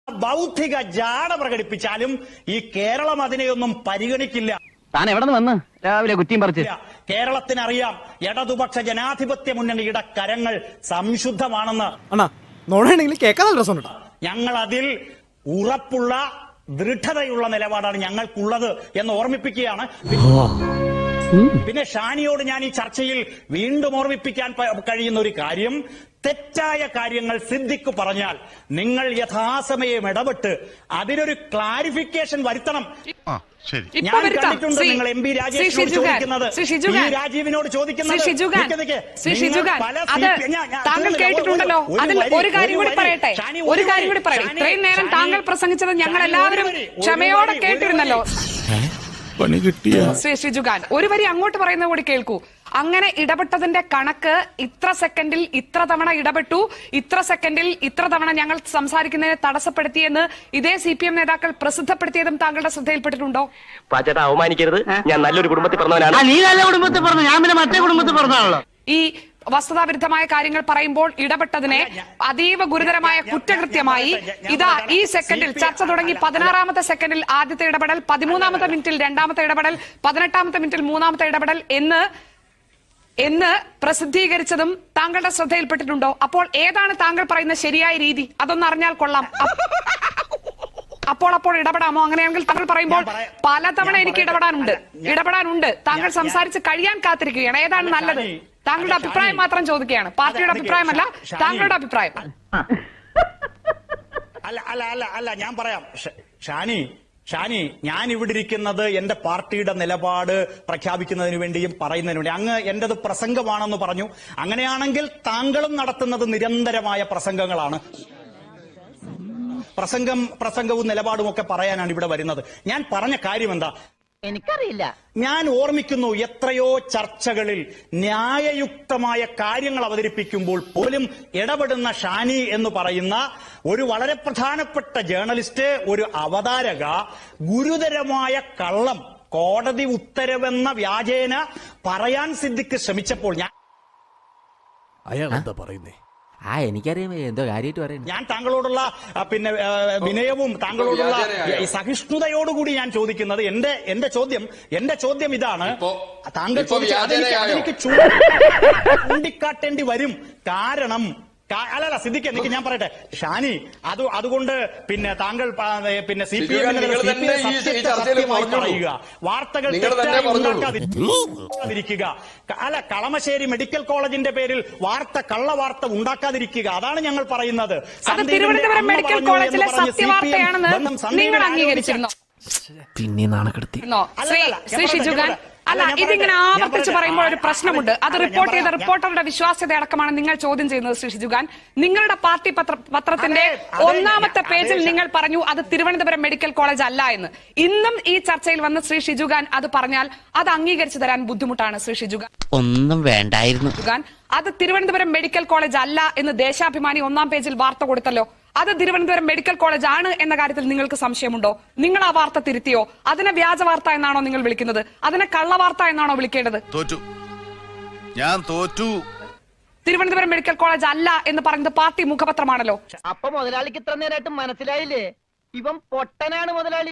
ബൗദ്ധിക ജാട പ്രകടിപ്പിച്ചാലും ഈ കേരളം അതിനെയൊന്നും പരിഗണിക്കില്ല. താൻ എവിടെ നിന്ന് വന്ന് രാവിലെ കുറ്റിയും പറിച്ച്? കേരളത്തിനറിയാം ഇടതുപക്ഷ ജനാധിപത്യ മുന്നണിയുടെ കരങ്ങൾ സംശുദ്ധമാണെന്ന്. ഞങ്ങൾ അതിൽ ഉറപ്പുള്ള ദൃഢതയുള്ള നിലപാടാണ് ഞങ്ങൾക്കുള്ളത് എന്ന് ഓർമ്മിപ്പിക്കുകയാണ്. പിന്നെ ഷാനിയോട് ഞാൻ ഈ ചർച്ചയിൽ വീണ്ടും ഓർമ്മിപ്പിക്കാൻ കഴിയുന്ന ഒരു കാര്യം, തെറ്റായ കാര്യങ്ങൾ സിദ്ദിഖ് പറഞ്ഞാൽ നിങ്ങൾ യഥാസമയം ഇടപെട്ട് അതിനൊരു ക്ലാരിഫിക്കേഷൻ വരുത്തണം. ഞാൻ കണ്ടിട്ടുണ്ട് നിങ്ങൾ എം പി രാജേഷിനോട് ചോദിക്കുന്നത്, രാജീവിനോട് ചോദിക്കുന്നത്. താങ്കൾ കേട്ടിട്ടുണ്ടല്ലോ. അതിൽ ഒരു കാര്യം കൂടി പറയട്ടെ, ഇത്രയും നേരം താങ്കൾ പ്രസംഗിച്ചത് ഞങ്ങൾ എല്ലാവരും ക്ഷമയോടെ കേട്ടിരുന്നല്ലോ. ശ്രീ ഷിജുഖാൻ, ഒരു വരി അങ്ങോട്ട് പറയുന്നത് കൂടി കേൾക്കൂ. അങ്ങനെ ഇടപെട്ടതിന്റെ കണക്ക് ഇത്ര സെക്കൻഡിൽ ഇത്ര തവണ ഇടപെട്ടു, ഇത്ര സെക്കൻഡിൽ ഇത്ര തവണ ഞങ്ങൾ സംസാരിക്കുന്നതിനെ തടസ്സപ്പെടുത്തിയെന്ന് ഇതേ CPM നേതാക്കൾ പ്രസിദ്ധപ്പെടുത്തിയതും താങ്കളുടെ ശ്രദ്ധയിൽപ്പെട്ടിട്ടുണ്ടോ? പാച്ചേട്ടാ, അവമാനിക്കരുത്. ഞാൻ നല്ലൊരു കുടുംബത്തിൽ പറഞ്ഞവനാണ്. നീ നല്ല കുടുംബത്തിൽ പറഞ്ഞു, ഞാൻ പിന്നെ മറ്റേ കുടുംബത്തിൽ പറഞ്ഞാണല്ലോ. ഈ വസ്തുതാവിരുദ്ധമായ കാര്യങ്ങൾ പറയുമ്പോൾ ഇടപെട്ടതിനെ അതീവ ഗുരുതരമായ കുറ്റകൃത്യമായി ഇതാ ഈ സെക്കൻഡിൽ ചർച്ച തുടങ്ങി 16ാമത്തെ സെക്കൻഡിൽ ആദ്യത്തെ ഇടപെടൽ, 13ാമത്തെ മിനിറ്റിൽ രണ്ടാമത്തെ ഇടപെടൽ, 18ാമത്തെ മിനിറ്റിൽ മൂന്നാമത്തെ ഇടപെടൽ എന്ന് പ്രസിദ്ധീകരിച്ചതും താങ്കളുടെ ശ്രദ്ധയിൽപ്പെട്ടിട്ടുണ്ടോ? അപ്പോൾ ഏതാണ് താങ്കൾ പറയുന്ന ശരിയായ രീതി? അതൊന്ന് അറിഞ്ഞാൽ കൊള്ളാം. അപ്പോൾ ഇടപെടാമോ? അങ്ങനെയാണെങ്കിൽ താങ്കൾ പറയുമ്പോൾ പലതവണ എനിക്ക് ഇടപെടാനുണ്ട്, താങ്കൾ സംസാരിച്ച് കഴിയാൻ കാത്തിരിക്കുകയാണ്. ഏതാണ് നല്ലത്? താങ്കളുടെ അഭിപ്രായം മാത്രം ചോദിക്കുകയാണ്, പാർട്ടിയുടെ അഭിപ്രായമല്ല, താങ്കളുടെ അഭിപ്രായം. അല്ല ഞാൻ പറയാം ഷാനി, ഞാൻ ഇവിടെ ഇരിക്കുന്നത് എന്റെ പാർട്ടിയുടെ നിലപാട് പ്രഖ്യാപിക്കുന്നതിന് വേണ്ടിയും പറയുന്നതിന് വേണ്ടി. അങ്ങ് എന്റേത് പ്രസംഗമാണെന്ന് പറഞ്ഞു. അങ്ങനെയാണെങ്കിൽ താങ്കളും നടത്തുന്നത് നിരന്തരമായ പ്രസംഗങ്ങളാണ്. പ്രസംഗവും നിലപാടും ഒക്കെ പറയാനാണ് ഇവിടെ വരുന്നത്. ഞാൻ പറഞ്ഞ കാര്യം എന്താ? എനിക്കറിയില്ല. ഞാൻ ഓർമ്മിക്കുന്നു, എത്രയോ ചർച്ചകളിൽ ന്യായയുക്തമായ കാര്യങ്ങൾ അവതരിപ്പിക്കുമ്പോൾ പോലും ഇടപെടുന്ന ഷാനി എന്ന് പറയുന്ന ഒരു വളരെ പ്രധാനപ്പെട്ട ജേർണലിസ്റ്റ്, ഒരു അവതാരക, ഗുരുതരമായ കള്ളം കോടതി ഉത്തരവെന്ന വ്യാജേന പറയാൻ സിദ്ദിഖ് ശ്രമിച്ചപ്പോൾ അയാൾ എന്താ പറയുന്നേ? എനിക്കറിയാം എന്തോ കാര്യമായിട്ട് പറയുന്നത്. ഞാൻ താങ്കളോടുള്ള വിനയവും താങ്കളോടുള്ള സഹിഷ്ണുതയോടുകൂടി ഞാൻ ചോദിക്കുന്നത്, എന്റെ ചോദ്യം ഇതാണ്. താങ്കൾ എനിക്ക് ചൂണ്ടിക്കാട്ടേണ്ടി വരും. കാരണം അല്ലല്ല സിദ്ദിഖ്, എനിക്ക് ഞാൻ പറയട്ടെ ഷാനി, അതുകൊണ്ട് താങ്കൾ CPM പറയുക, വാർത്തകൾ ഉണ്ടാക്കാതിരിക്കുക. അല്ല, കളമശ്ശേരി മെഡിക്കൽ കോളേജിന്റെ പേരിൽ കള്ളവാർത്ത ഉണ്ടാക്കാതിരിക്കുക. അതാണ് ഞങ്ങൾ പറയുന്നത്. തിരുവനന്തപുരം മെഡിക്കൽ കോളേജിലെ സത്യവാർത്തയാണെന്ന് നിങ്ങൾ അംഗീകരിച്ചിരുന്നു. പിന്നെ നാണക്കെടുത്തി. ശ്രീ ഷിജുഖാൻ, അല്ല, ഇതിങ്ങനെ ആവർത്തിച്ച് പറയുമ്പോൾ ഒരു പ്രശ്നമുണ്ട്. അത് റിപ്പോർട്ട് ചെയ്ത റിപ്പോർട്ടറുടെ വിശ്വാസ്യത അടക്കമാണ് നിങ്ങൾ ചോദ്യം ചെയ്യുന്നത്. ശ്രീ ഷിജുഖാൻ, നിങ്ങളുടെ പാർട്ടി പത്രത്തിന്റെ 1ാമത്തെ പേജിൽ നിങ്ങൾ പറഞ്ഞു അത് തിരുവനന്തപുരം മെഡിക്കൽ കോളേജ് അല്ല എന്ന്. ഇന്നും ഈ ചർച്ചയിൽ വന്ന് ശ്രീ ഷിജുഖാൻ അത് പറഞ്ഞാൽ അത് അംഗീകരിച്ചു തരാൻ ബുദ്ധിമുട്ടാണ്. ശ്രീ ഷിജുഖാൻ, ഒന്നും വേണ്ടായിരുന്നു. അത് തിരുവനന്തപുരം മെഡിക്കൽ കോളേജ് അല്ല എന്ന് ദേശാഭിമാനി 1ാം പേജിൽ വാർത്ത കൊടുത്തല്ലോ. അത് തിരുവനന്തപുരം മെഡിക്കൽ കോളേജ് ആണ് എന്ന കാര്യത്തിൽ നിങ്ങൾക്ക് സംശയമുണ്ടോ? നിങ്ങൾ ആ വാർത്ത തിരുത്തിയോ? അതിനെ വ്യാജ വാർത്ത എന്നാണോ നിങ്ങൾ വിളിക്കുന്നത്? അതിനെ കള്ളവാർത്ത എന്നാണോ വിളിക്കേണ്ടത്? ഞാൻ തോറ്റു. തിരുവനന്തപുരം മെഡിക്കൽ കോളേജ് അല്ല എന്ന് പറയുന്നത് പാർട്ടി മുഖപത്രമാണല്ലോ. അപ്പൊ മുതലാളിക്ക് ഇത്ര നേരമായിട്ട് മനസ്സിലായില്ലേ? ഇവൻ പൊട്ടനാണ് മുതലാളി.